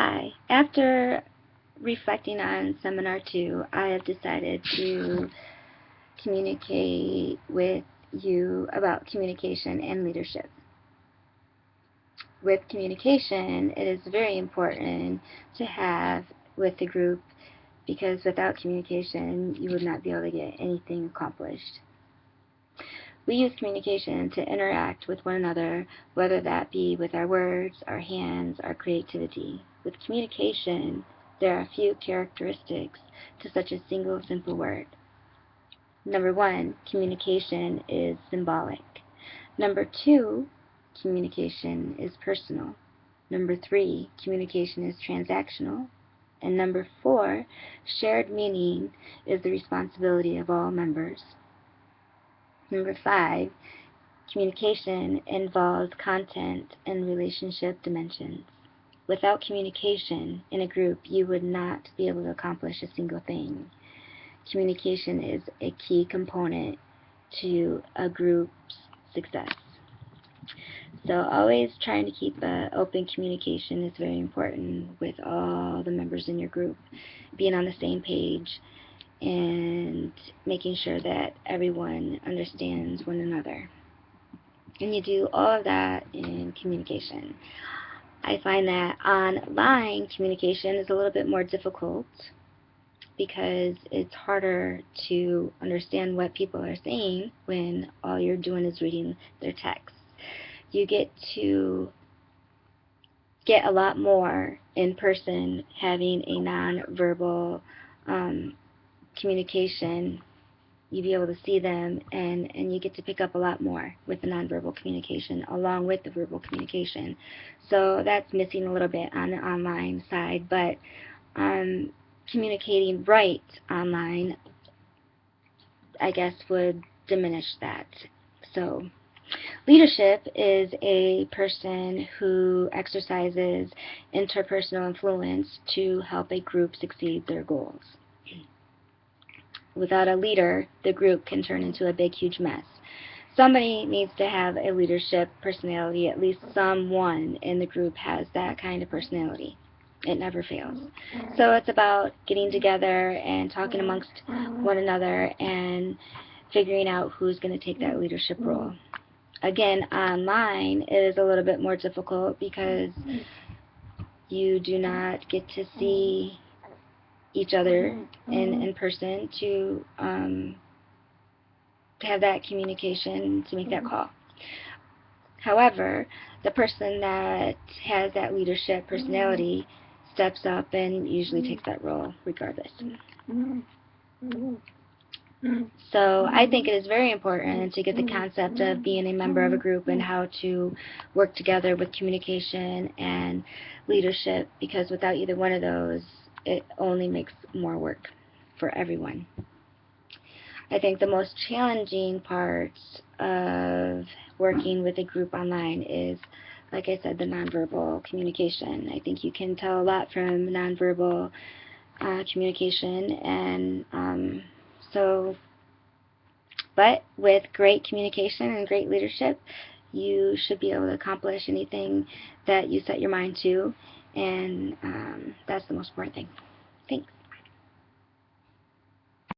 Hi. After reflecting on Seminar 2, I have decided to communicate with you about communication and leadership. With communication, it is very important to have with the group because without communication, you would not be able to get anything accomplished. We use communication to interact with one another, whether that be with our words, our hands, our creativity. With communication, there are a few characteristics to such a single simple word. Number 1, communication is symbolic. Number 2, communication is personal. Number 3, communication is transactional. And number 4, shared meaning is the responsibility of all members. Number 5, communication involves content and relationship dimensions. Without communication in a group, you would not be able to accomplish a single thing. Communication is a key component to a group's success. So always trying to keep open communication is very important with all the members in your group. Being on the same page and making sure that everyone understands one another. And you do all of that in communication. I find that online communication is a little bit more difficult because it's harder to understand what people are saying when all you're doing is reading their text. You get to get a lot more in person having a nonverbal communication. You be able to see them, and you get to pick up a lot more with the nonverbal communication along with the verbal communication. So that's missing a little bit on the online side, but communicating right online, I guess, would diminish that. So leadership is a person who exercises interpersonal influence to help a group succeed their goals. Without a leader, the group can turn into a big, huge mess. Somebody needs to have a leadership personality. At least someone in the group has that kind of personality. It never fails. So it's about getting together and talking amongst one another and figuring out who's going to take that leadership role. Again, online it is a little bit more difficult because you do not get to see each other in person to have that communication, to make that call. However, the person that has that leadership personality steps up and usually takes that role regardless. So I think it is very important to get the concept of being a member of a group and how to work together with communication and leadership, because without either one of those, it only makes more work for everyone. I think the most challenging parts of working with a group online is, like I said, the nonverbal communication. I think you can tell a lot from nonverbal communication, and but with great communication and great leadership, you should be able to accomplish anything that you set your mind to, and that's the most important thing. Thanks.